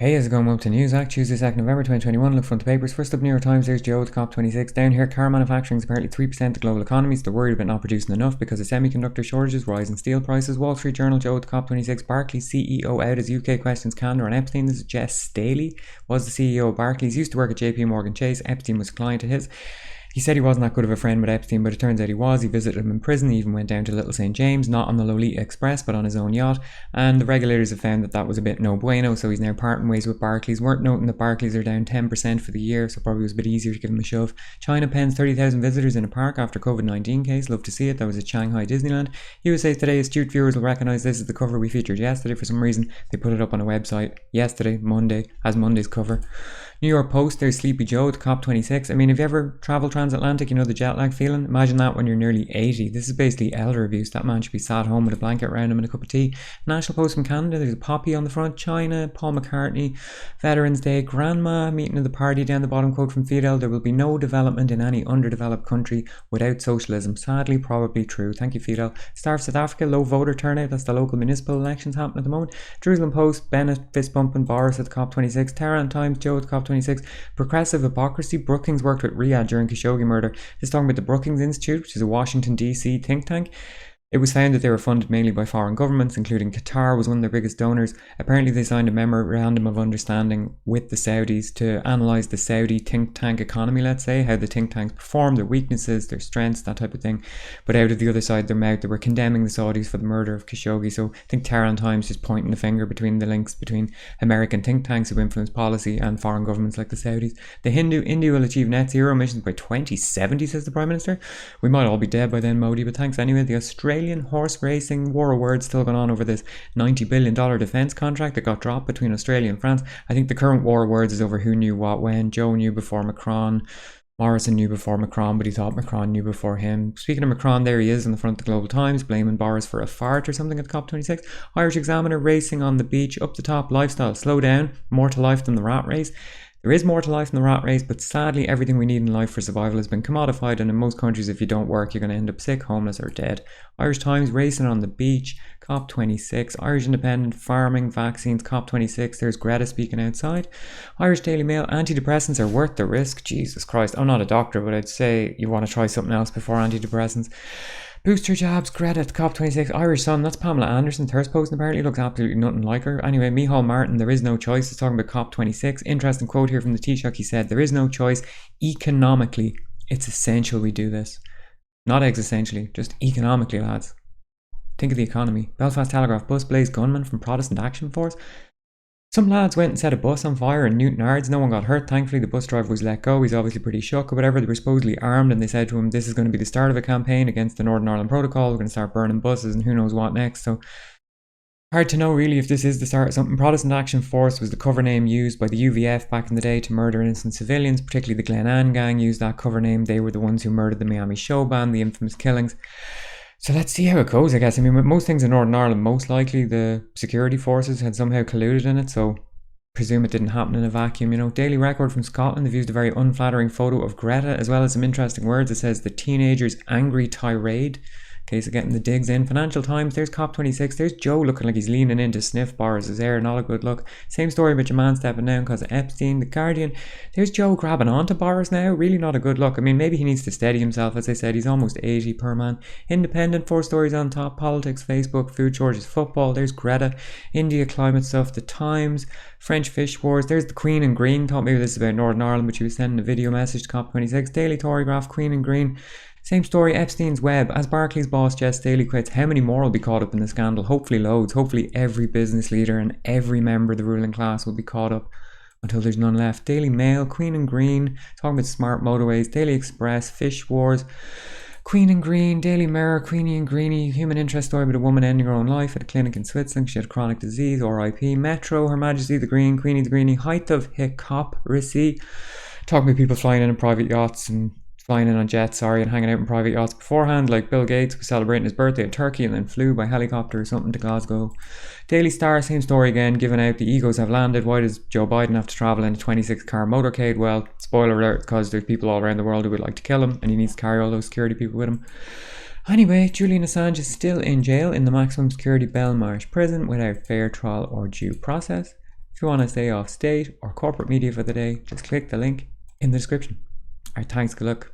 Hey, how's it going? Welcome to News Act, Tuesday, 2nd November 2021. Look front the papers. First up, New York Times, there's Joe with COP26. Down here, car manufacturing is apparently 3% of global economies. They're worried about not producing enough because of semiconductor shortages, rising steel prices. Wall Street Journal, Joe with COP26. Barclays CEO out as UK questions candor on Epstein. This is Jess Staley, was the CEO of Barclays, used to work at JP Morgan Chase. Epstein was a client of his. He said he wasn't that good of a friend with Epstein, but it turns out he was. He visited him in prison. He even went down to Little St. James, not on the Lolita Express, but on his own yacht. And the regulators have found that was a bit no bueno, so he's now parting ways with Barclays. Worth noting that Barclays are down 10% for the year, so probably was a bit easier to give him a shove. China pens 30,000 visitors in a park after COVID-19 case. Love to see it. That was at Shanghai Disneyland. USA Today, astute viewers will recognise this as the cover we featured yesterday. For some reason, they put it up on a website yesterday, Monday, as Monday's cover. New York Post, there's Sleepy Joe at COP26. I mean, if you ever travelled transatlantic, you know the jet lag feeling. Imagine that when you're nearly 80. This is basically elder abuse. That man should be sat home with a blanket around him and a cup of tea. National Post from Canada, there's a poppy on the front. China, Paul McCartney, Veterans Day, Grandma meeting at the party down the bottom. Quote from Fidel, there will be no development in any underdeveloped country without socialism. Sadly, probably true. Thank you, Fidel. Star of South Africa, low voter turnout. That's the local municipal elections happening at the moment. Jerusalem Post, Bennett fist bumping Boris at the COP26. Tehran Times, Joe at the COP26. Progressive hypocrisy. Brookings worked with Riyadh during Khashoggi murder. This is talking about the Brookings Institute, which is a Washington DC think tank. It was found that they were funded mainly by foreign governments, including Qatar was one of their biggest donors. Apparently they signed a memorandum of understanding with the Saudis to analyse the Saudi think tank economy, let's say, how the think tanks perform, their weaknesses, their strengths, that type of thing. But out of the other side of their mouth, they were condemning the Saudis for the murder of Khashoggi. So I think Tehran Times is pointing the finger between the links between American think tanks who influence policy and foreign governments like the Saudis. The India will achieve net zero emissions by 2070, says the Prime Minister. We might all be dead by then, Modi, but thanks anyway. The Australian horse racing war of words still going on over this $90 billion defence contract that got dropped between Australia and France. I think the current war of words is over who knew what when. Joe knew before Macron. Morrison knew before Macron, but he thought Macron knew before him. Speaking of Macron, there he is in the front of the Global Times, blaming Boris for a fart or something at the COP26. Irish Examiner, racing on the beach, up the top, lifestyle, slow down, more to life than the rat race. There is more to life than the rat race, but sadly everything we need in life for survival has been commodified, and in most countries if you don't work you're going to end up sick, homeless or dead. Irish Times, racing on the beach, COP26. Irish Independent, farming, vaccines, COP26. There's Greta speaking outside. Irish Daily Mail, antidepressants are worth the risk. Jesus Christ, I'm not a doctor, but I'd say you want to try something else before antidepressants. Booster jabs, Greta at COP26. Irish Sun, that's Pamela Anderson, thirst posting apparently, looks absolutely nothing like her. Anyway, Micheál Martin, there is no choice, it's talking about COP26. Interesting quote here from the Taoiseach, he said, there is no choice, economically, it's essential we do this. Not existentially, just economically, lads. Think of the economy. Belfast Telegraph bus blaze gunman from Protestant Action Force. Some lads went and set a bus on fire in Newton Ards. No one got hurt. Thankfully, the bus driver was let go. He's obviously pretty shook or whatever. They were supposedly armed and they said to him, this is going to be the start of a campaign against the Northern Ireland Protocol. We're going to start burning buses and who knows what next. So hard to know really if this is the start of something. Protestant Action Force was the cover name used by the UVF back in the day to murder innocent civilians, particularly the Glen Ann gang used that cover name. They were the ones who murdered the Miami show band, the infamous killings. So let's see how it goes, I guess. I mean, with most things in Northern Ireland, most likely the security forces had somehow colluded in it, so presume it didn't happen in a vacuum, you know. Daily Record from Scotland, they've used a very unflattering photo of Greta, as well as some interesting words. It says, the teenager's angry tirade. Case of getting the digs in. Financial Times, there's COP26. There's Joe looking like he's leaning in to sniff Boris's air. Not a good look. Same story about your man stepping down because of Epstein. The Guardian, there's Joe grabbing onto Boris now. Really not a good look. I mean, maybe he needs to steady himself. As I said, he's almost 80 per man. Independent, 4 stories on top. Politics, Facebook, food shortages, football. There's Greta. India, climate stuff. The Times, French fish wars. There's the Queen in Green. Thought maybe this is about Northern Ireland, but she was sending a video message to COP26. Daily Torygraph, Queen in Green. Same story, Epstein's web. As Barclays boss Jess Staley quits, how many more will be caught up in the scandal? Hopefully loads. Hopefully every business leader and every member of the ruling class will be caught up until there's none left. Daily Mail, Queen and Green, talking about smart motorways. Daily Express, fish wars. Queen and Green, Daily Mirror, Queenie and Greenie, human interest story about a woman ending her own life at a clinic in Switzerland. She had chronic disease, RIP. Metro, Her Majesty the Green, Queenie the Greenie, height of hypocrisy. Talking about people flying in private yachts and flying in on jets, and hanging out in private yachts beforehand, like Bill Gates was celebrating his birthday in Turkey and then flew by helicopter or something to Glasgow. Daily Star, same story again, giving out the egos have landed. Why does Joe Biden have to travel in a 26-car motorcade? Well, spoiler alert, because there's people all around the world who would like to kill him and he needs to carry all those security people with him. Anyway, Julian Assange is still in jail in the maximum security Belmarsh prison without fair trial or due process. If you want to stay off state or corporate media for the day, just click the link in the description. Alright, thanks, good luck.